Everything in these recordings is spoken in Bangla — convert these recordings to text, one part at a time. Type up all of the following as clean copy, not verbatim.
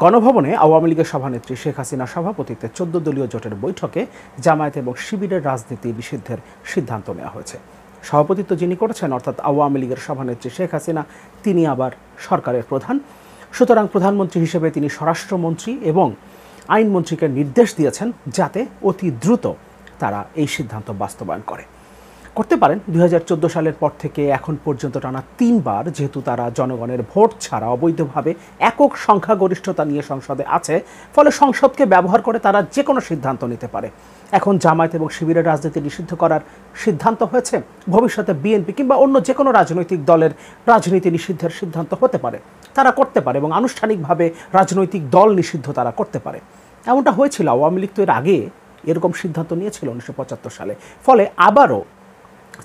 গণভবনে আওয়ামী লীগের সভানেত্রী শেখ হাসিনার সভাপতিত্বে 14 দলীয় জোটের বৈঠকে জামায়াত এবং শিবিরের রাজনীতি নিষিদ্ধের সিদ্ধান্ত নেওয়া হয়েছে। সভাপতিত্ব যিনি করেছেন অর্থাৎ আওয়ামী লীগের সভানেত্রী শেখ হাসিনা, তিনি আবার সরকারের প্রধান। সুতরাং প্রধানমন্ত্রী হিসেবে তিনি স্বরাষ্ট্রমন্ত্রী এবং আইনমন্ত্রীকে নির্দেশ দিয়েছেন যাতে অতি দ্রুত তারা এই সিদ্ধান্ত বাস্তবায়ন করতে পারেন। 2014 সালের পর থেকে এখন পর্যন্ত টানা 3 বার যেহেতু তারা জনগণের ভোট ছাড়া অবৈধভাবে একক সংখ্যাগরিষ্ঠতা নিয়ে সংসদে আছে, ফলে সংসদকে ব্যবহার করে তারা যে কোনো সিদ্ধান্ত নিতে পারে। এখন জামায়াত এবং শিবিরের রাজনীতি নিষিদ্ধ করার সিদ্ধান্ত হয়েছে, ভবিষ্যতে বিএনপি কিংবা অন্য যে কোনো রাজনৈতিক দলের রাজনীতি নিষিদ্ধের সিদ্ধান্ত হতে পারে, তারা করতে পারে এবং আনুষ্ঠানিকভাবে রাজনৈতিক দল নিষিদ্ধ তারা করতে পারে। এমনটা হয়েছিল, আওয়ামী লীগ তো এর আগে এরকম সিদ্ধান্ত নিয়েছিল 1975 সালে। ফলে আবারও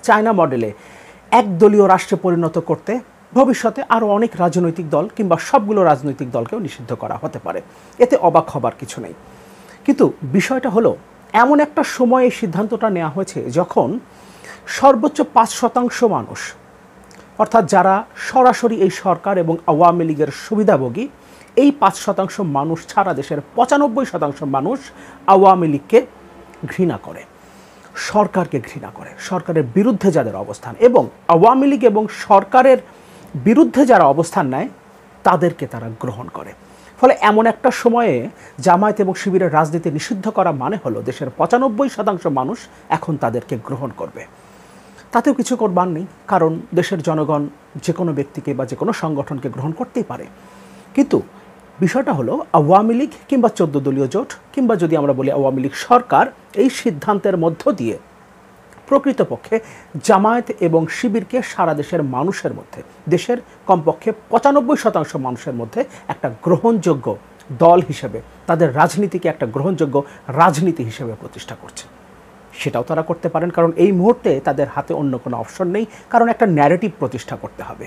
চায়না মডেলে একদলীয় রাষ্ট্রে পরিণত করতে ভবিষ্যতে আরও অনেক রাজনৈতিক দল কিংবা সবগুলো রাজনৈতিক দলকেও নিষিদ্ধ করা হতে পারে, এতে অবাক হবার কিছু নেই। কিন্তু বিষয়টা হলো, এমন একটা সময়ে এই সিদ্ধান্তটা নেওয়া হয়েছে যখন সর্বোচ্চ 5% মানুষ, অর্থাৎ যারা সরাসরি এই সরকার এবং আওয়ামী লীগের সুবিধাভোগী, এই 5% মানুষ ছাড়া দেশের 95% মানুষ আওয়ামী লীগকে ঘৃণা করে, সরকারকে ঘৃণা করে, সরকারের বিরুদ্ধে যাদের অবস্থান, এবং আওয়ামী লীগ এবং সরকারের বিরুদ্ধে যারা অবস্থান নেয় তাদেরকে তারা গ্রহণ করে। ফলে এমন একটা সময়ে জামায়াত এবং শিবিরের রাজনীতি নিষিদ্ধ করা মানে হলো দেশের 95% মানুষ এখন তাদেরকে গ্রহণ করবে। তাতেও কিছু করবার নেই, কারণ দেশের জনগণ যে কোনো ব্যক্তিকে বা যে কোনো সংগঠনকে গ্রহণ করতেই পারে। কিন্তু বিষয়টা হলো, আওয়ামী লীগ কিংবা 14 দলীয় জোট কিংবা যদি আমরা বলি আওয়ামী লীগ সরকার, এই সিদ্ধান্তের মধ্য দিয়ে প্রকৃতপক্ষে জামায়াত এবং শিবিরকে সারা দেশের মানুষের মধ্যে, দেশের কমপক্ষে 95% মানুষের মধ্যে একটা গ্রহণযোগ্য দল হিসেবে, তাদের রাজনীতিকে একটা গ্রহণযোগ্য রাজনীতি হিসেবে প্রতিষ্ঠা করছে। সেটাও তারা করতে পারেন, কারণ এই মুহূর্তে তাদের হাতে অন্য কোনো অপশন নেই, কারণ একটা ন্যারেটিভ প্রতিষ্ঠা করতে হবে।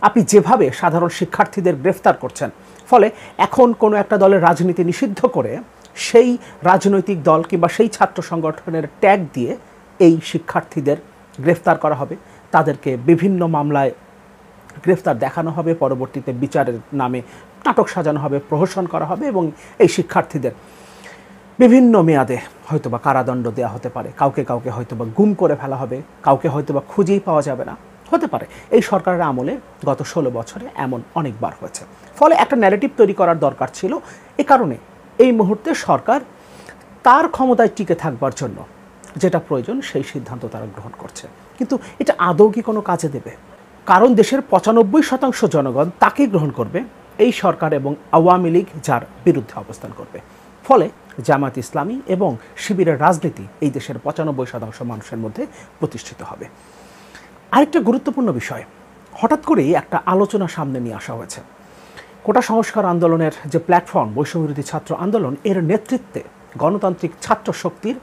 আপনি যেভাবে সাধারণ শিক্ষার্থীদের গ্রেফতার করছেন, ফলে এখন কোনো একটা দলের রাজনীতি নিষিদ্ধ করে সেই রাজনৈতিক দল কিংবা সেই ছাত্র সংগঠনের ট্যাগ দিয়ে এই শিক্ষার্থীদের গ্রেফতার করা হবে, তাদেরকে বিভিন্ন মামলায় গ্রেফতার দেখানো হবে, পরবর্তীতে বিচারের নামে নাটক সাজানো হবে, প্রহসন করা হবে এবং এই শিক্ষার্থীদের বিভিন্ন মেয়াদে হয়তোবা কারাদণ্ড দেওয়া হতে পারে, কাউকে কাউকে হয়তোবা গুম করে ফেলা হবে, কাউকে হয়তোবা খুঁজেই পাওয়া যাবে না, হতে পারে। এই সরকারের আমলে গত 16 বছরে এমন অনেকবার হয়েছে। ফলে একটা ন্যারেটিভ তৈরি করার দরকার ছিল। এ কারণে এই মুহূর্তে সরকার তার ক্ষমতায় টিকে থাকবার জন্য যেটা প্রয়োজন সেই সিদ্ধান্ত তারা গ্রহণ করছে। কিন্তু এটা আদৌ কি কোনো কাজে দেবে? কারণ দেশের 95% জনগণ তাকে গ্রহণ করবে, এই সরকার এবং আওয়ামী লীগ যার বিরুদ্ধে অবস্থান করবে। ফলে জামায়াত ইসলামী এবং শিবিরের রাজনীতি এই দেশের 95% মানুষের মধ্যে প্রতিষ্ঠিত হবে। আরেকটা গুরুত্বপূর্ণ বিষয়, হঠাৎ করেই একটা আলোচনা সামনে নিয়ে আসা হয়েছে। কোটা সংস্কার আন্দোলনের যে প্ল্যাটফর্ম বৈষম্যবিরোধী ছাত্র আন্দোলন, এর নেতৃত্বে গণতান্ত্রিক ছাত্র শক্তির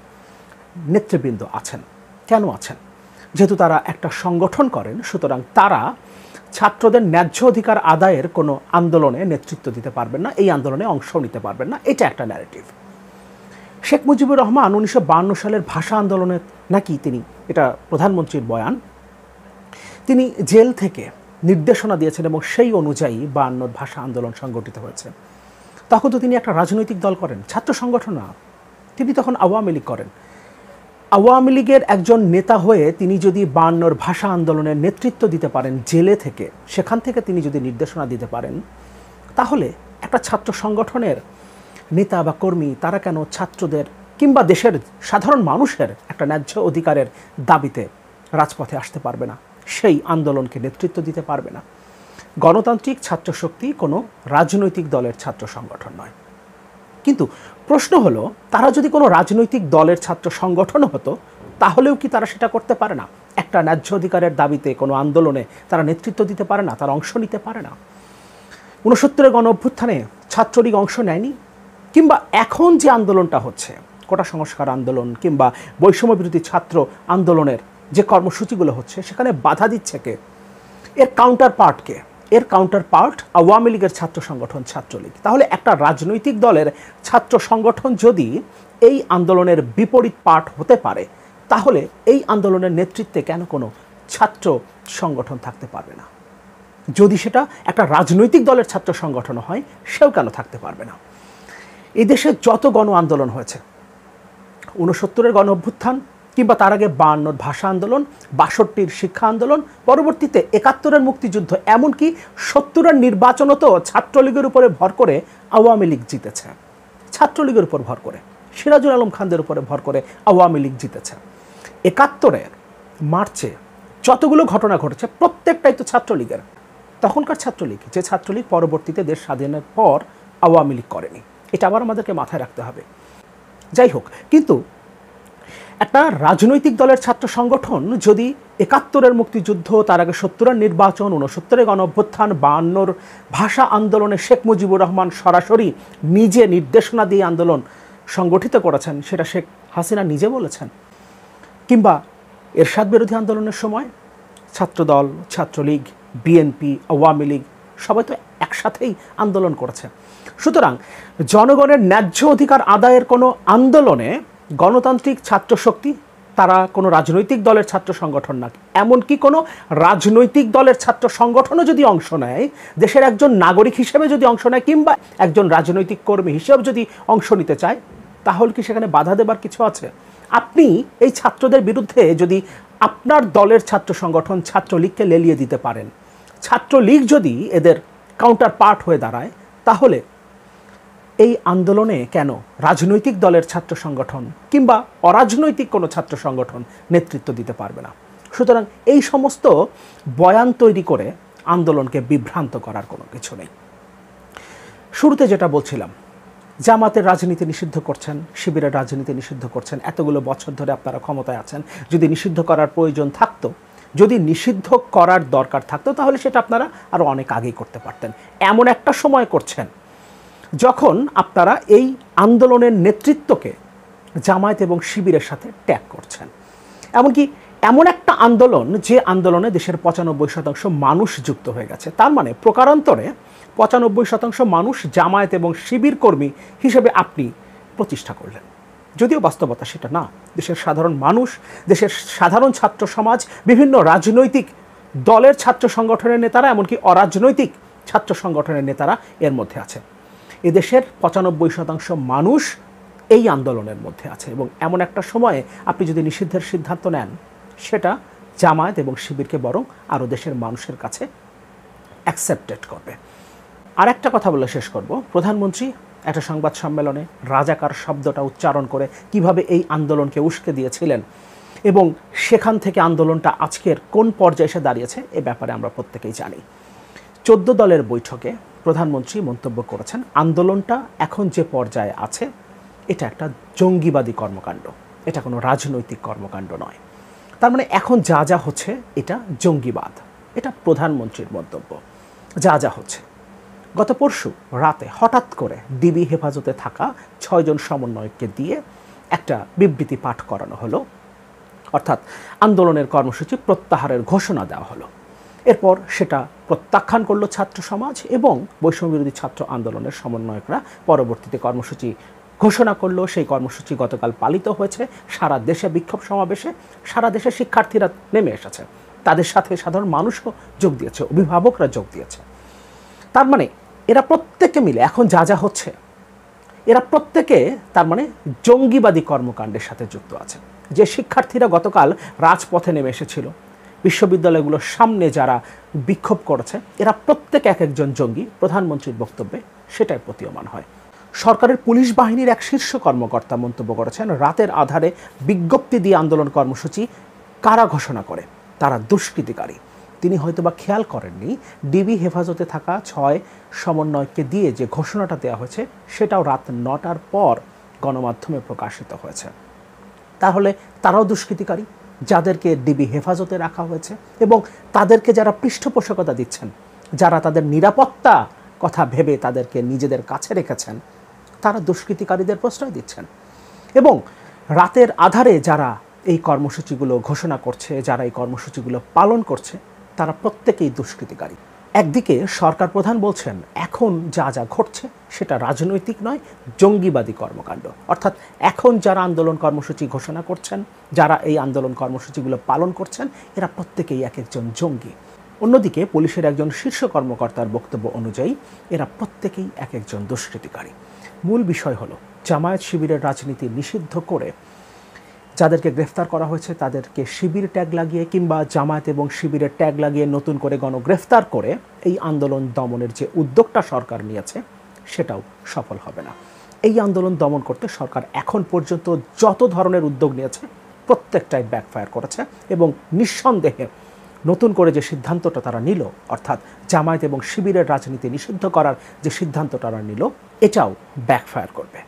নেতৃবৃন্দ আছেন। কেন আছেন? যেহেতু তারা একটা সংগঠন করেন, সুতরাং তারা ছাত্রদের ন্যায্য অধিকার আদায়ের কোনো আন্দোলনে নেতৃত্ব দিতে পারবেন না, এই আন্দোলনে অংশ নিতে পারবেন না, এটা একটা ন্যারেটিভ। শেখ মুজিবুর রহমান 1952 সালের ভাষা আন্দোলনে নাকি তিনি, এটা প্রধানমন্ত্রীর বয়ান, তিনি জেল থেকে নির্দেশনা দিয়েছেন এবং সেই অনুযায়ী 52 ভাষা আন্দোলন সংগঠিত হয়েছে। তখন তো তিনি একটা রাজনৈতিক দল করেন, ছাত্র সংগঠন না, তিনি তখন আওয়ামী লীগ করেন। আওয়ামী লীগের একজন নেতা হয়ে তিনি যদি 52 ভাষা আন্দোলনের নেতৃত্ব দিতে পারেন জেলে থেকে, সেখান থেকে তিনি যদি নির্দেশনা দিতে পারেন, তাহলে একটা ছাত্র সংগঠনের নেতা বা কর্মী তারা কেন ছাত্রদের কিংবা দেশের সাধারণ মানুষের একটা ন্যায্য অধিকারের দাবিতে রাজপথে আসতে পারবে না, সেই আন্দোলনকে নেতৃত্ব দিতে পারবে না? গণতান্ত্রিক ছাত্র শক্তি কোনো রাজনৈতিক দলের ছাত্র সংগঠন নয়। কিন্তু প্রশ্ন হলো, তারা যদি কোনো রাজনৈতিক দলের ছাত্র সংগঠন হতো, তাহলেও কি তারা সেটা করতে পারে না? একটা ন্যায্য অধিকারের দাবিতে কোনো আন্দোলনে তারা নেতৃত্ব দিতে পারে না, তারা অংশ নিতে পারে না? 69-এর গণ অভ্যুত্থানে ছাত্রলীগ অংশ নেয়নি, কিংবা এখন যে আন্দোলনটা হচ্ছে কোটা সংস্কার আন্দোলন কিংবা বৈষম্য বিরোধী ছাত্র আন্দোলনের যে কর্মসূচিগুলো হচ্ছে, সেখানে বাধা দিচ্ছে কে? এর কাউন্টার পার্টকে? এর কাউন্টার পার্ট আওয়ামী লীগের ছাত্র সংগঠন ছাত্রলীগ। তাহলে একটা রাজনৈতিক দলের ছাত্র সংগঠন যদি এই আন্দোলনের বিপরীত পার্ট হতে পারে, তাহলে এই আন্দোলনের নেতৃত্বে কেন কোনো ছাত্র সংগঠন থাকতে পারবে না? যদি সেটা একটা রাজনৈতিক দলের ছাত্র সংগঠন হয়, সেও কেন থাকতে পারবে না? এই দেশে যত গণ আন্দোলন হয়েছে, 69-এর গণ অভ্যুত্থান, কিংবা তার আগে 52-র ভাষা আন্দোলন, 62-র শিক্ষা আন্দোলন, পরবর্তীতে 71-এর মুক্তিযুদ্ধ, এমনকি 70-এর নির্বাচনও তো ছাত্রলীগের উপরে ভর করে আওয়ামী লীগ জিতেছে। ছাত্রলীগের উপর ভর করে, সিরাজুল আলম খানদের উপরে ভর করে আওয়ামী লীগ জিতেছে। 71-এর মার্চে যতগুলো ঘটনা ঘটেছে প্রত্যেকটাই তো ছাত্রলীগের। তখনকার ছাত্রলীগ, যে ছাত্রলীগ পরবর্তীতে দেশ স্বাধীনের পর আওয়ামী লীগ করেনি, এটা আবার আমাদেরকে মাথায় রাখতে হবে। যাই হোক, কিন্তু একটা রাজনৈতিক দলের ছাত্র সংগঠন যদি 71-এর মুক্তিযুদ্ধ, তার আগে 70-এর নির্বাচন, 69-এর গণ অভ্যুত্থান, 52-র ভাষা আন্দোলনে শেখ মুজিবুর রহমান সরাসরি নিজে নির্দেশনা দিয়ে আন্দোলন সংগঠিত করেছেন, সেটা শেখ হাসিনা নিজে বলেছেন, কিংবা এরশাদ বিরোধী আন্দোলনের সময় ছাত্রদল, ছাত্রলীগ, বিএনপি, আওয়ামী লীগ সবাই তো একসাথেই আন্দোলন করেছে। সুতরাং জনগণের ন্যায্য অধিকার আদায়ের কোনো আন্দোলনে গণতান্ত্রিক ছাত্র শক্তি, তারা কোনো রাজনৈতিক দলের ছাত্র সংগঠন না, এমনকি কোনো রাজনৈতিক দলের ছাত্র সংগঠনও যদি অংশ নেয়, দেশের একজন নাগরিক হিসেবে যদি অংশ নেয়, কিংবা একজন রাজনৈতিক কর্মী হিসেবে যদি অংশ নিতে চায়, তাহলে কি সেখানে বাধা দেবার কিছু আছে? আপনি এই ছাত্রদের বিরুদ্ধে যদি আপনার দলের ছাত্র সংগঠন ছাত্রলীগকে লেলিয়ে দিতে পারেন, ছাত্রলীগ যদি এদের কাউন্টার পার্ট হয়ে দাঁড়ায়, তাহলে এই আন্দোলনে কেন রাজনৈতিক দলের ছাত্র সংগঠন কিংবা অরাজনৈতিক কোনো ছাত্র সংগঠন নেতৃত্ব দিতে পারবে না? সুতরাং এই সমস্ত বয়ান তৈরি করে আন্দোলনকে বিভ্রান্ত করার কোনো কিছু নেই। শুরুতে যেটা বলছিলাম, জামাতের রাজনীতি নিষিদ্ধ করছেন, শিবিরের রাজনীতি নিষিদ্ধ করছেন, এতগুলো বছর ধরে আপনারা ক্ষমতায় আছেন। যদি নিষিদ্ধ করার প্রয়োজন থাকতো, যদি নিষিদ্ধ করার দরকার থাকতো, তাহলে সেটা আপনারা আরও অনেক আগেই করতে পারতেন। এমন একটা সময় করছেন যখন আপনারা এই আন্দোলনের নেতৃত্বকে জামায়াত এবং শিবিরের সাথে ট্যাগ করছেন। এমনকি এমন একটা আন্দোলন, যে আন্দোলনে দেশের 95% মানুষ যুক্ত হয়ে গেছে। তার মানে প্রকারান্তরে 95% মানুষ জামায়াত এবং শিবির কর্মী হিসেবে আপনি প্রতিষ্ঠা করলেন, যদিও বাস্তবতা সেটা না। দেশের সাধারণ মানুষ, দেশের সাধারণ ছাত্র সমাজ, বিভিন্ন রাজনৈতিক দলের ছাত্র সংগঠনের নেতারা, এমনকি অরাজনৈতিক ছাত্র সংগঠনের নেতারা এর মধ্যে আছে। এদেশের 95% মানুষ এই আন্দোলনের মধ্যে আছে, এবং এমন একটা সময়ে আপনি যদি নিষিদ্ধের সিদ্ধান্ত নেন, সেটা জামায়াত এবং শিবিরকে বরং আরও দেশের মানুষের কাছে অ্যাকসেপ্টেড করবে। আর একটা কথা বলে শেষ করব। প্রধানমন্ত্রী একটা সংবাদ সম্মেলনে রাজাকার শব্দটা উচ্চারণ করে কিভাবে এই আন্দোলনকে উস্কে দিয়েছিলেন, এবং সেখান থেকে আন্দোলনটা আজকের কোন পর্যায়ে এসে দাঁড়িয়েছে, এ ব্যাপারে আমরা প্রত্যেকেই জানি। 14 দলের বৈঠকে প্রধানমন্ত্রী মন্তব্য করেছেন, আন্দোলনটা এখন যে পর্যায়ে আছে, এটা একটা জঙ্গিবাদী কর্মকাণ্ড, এটা কোনো রাজনৈতিক কর্মকাণ্ড নয়। তার মানে এখন যা যা হচ্ছে এটা জঙ্গিবাদ, এটা প্রধানমন্ত্রীর মন্তব্য। যা যা হচ্ছে, গত পরশু রাতে হঠাৎ করে ডিবি হেফাজতে থাকা 6 জন সমন্বয়ককে দিয়ে একটা বিবৃতি পাঠ করানো হলো, অর্থাৎ আন্দোলনের কর্মসূচি প্রত্যাহারের ঘোষণা দেওয়া হলো। এরপর সেটা প্রত্যাখ্যান করলো ছাত্র সমাজ, এবং বৈষম্যবিরোধী ছাত্র আন্দোলনের সমন্বয়করা পরবর্তীতে কর্মসূচি ঘোষণা করলো। সেই কর্মসূচি গতকাল পালিত হয়েছে সারা দেশে, বিক্ষোভ সমাবেশে সারা দেশে শিক্ষার্থীরা নেমে এসেছে, তাদের সাথে সাধারণ মানুষও যোগ দিয়েছে, অভিভাবকরা যোগ দিয়েছে। তার মানে এরা প্রত্যেকে মিলে এখন যা যা হচ্ছে, এরা প্রত্যেকে তার মানে জঙ্গিবাদী কর্মকাণ্ডের সাথে যুক্ত আছে। যে শিক্ষার্থীরা গতকাল রাজপথে নেমে এসেছিল, বিশ্ববিদ্যালয়গুলোর সামনে যারা বিক্ষোভ করেছে, এরা প্রত্যেক এক একজন জঙ্গি প্রধানমন্ত্রীর বক্তব্যে সেটাই প্রতীয়মান হয়। সরকারের পুলিশ বাহিনীর এক শীর্ষ কর্মকর্তা মন্তব্য করেছেন, রাতের আধারে বিজ্ঞপ্তি দিয়ে আন্দোলন কর্মসূচি কারা ঘোষণা করে, তারা দুষ্কৃতিকারী। তিনি হয়তোবা খেয়াল করেননি, ডিবি হেফাজতে থাকা 6 সমন্বয়ককে দিয়ে যে ঘোষণাটা দেওয়া হয়েছে, সেটাও রাত 9টার পর গণমাধ্যমে প্রকাশিত হয়েছে। তাহলে তারাও দুষ্কৃতিকারী, যাদেরকে ডিবি হেফাজতে রাখা হয়েছে, এবং তাদেরকে যারা পৃষ্ঠপোষকতা দিচ্ছেন, যারা তাদের নিরাপত্তা কথা ভেবে তাদেরকে নিজেদের কাছে রেখেছেন, তারা দুষ্কৃতিকারীদের প্রশ্রয় দিচ্ছেন। এবং রাতের আধারে যারা এই কর্মসূচিগুলো ঘোষণা করছে, যারা এই কর্মসূচিগুলো পালন করছে, তারা প্রত্যেকেই দুষ্কৃতিকারী। একদিকে সরকার প্রধান বলছেন এখন যা যা ঘটছে সেটা রাজনৈতিক নয়, জঙ্গিবাদী কর্মকাণ্ড। অর্থাৎ এখন যারা আন্দোলন কর্মসূচি ঘোষণা করছেন, যারা এই আন্দোলন কর্মসূচিগুলো পালন করছেন, এরা প্রত্যেকেই এক একজন জঙ্গি। অন্যদিকে পুলিশের একজন শীর্ষ কর্মকর্তার বক্তব্য অনুযায়ী এরা প্রত্যেকেই এক একজন দুষ্কৃতিকারী। মূল বিষয় হলো জামায়াত শিবিরের রাজনীতি নিষিদ্ধ করে যাদেরকে গ্রেফতার করা হয়েছে তাদেরকে শিবির ট্যাগ লাগিয়ে কিংবা জামায়াত এবং শিবিরের ট্যাগ লাগিয়ে নতুন করে গণগ্রেফতার করে এই আন্দোলন দমনের যে উদ্যোগটা সরকার নিয়েছে সেটাও সফল হবে না। এই আন্দোলন দমন করতে সরকার এখন পর্যন্ত যত ধরনের উদ্যোগ নিয়েছে প্রত্যেকটাই ব্যাকফায়ার করেছে এবং নিঃসন্দেহে নতুন করে যে সিদ্ধান্তটা তারা নিল, অর্থাৎ জামায়াত এবং শিবিরের রাজনীতি নিষিদ্ধ করার যে সিদ্ধান্ত তারা নিল, এটাও ব্যাকফায়ার করবে।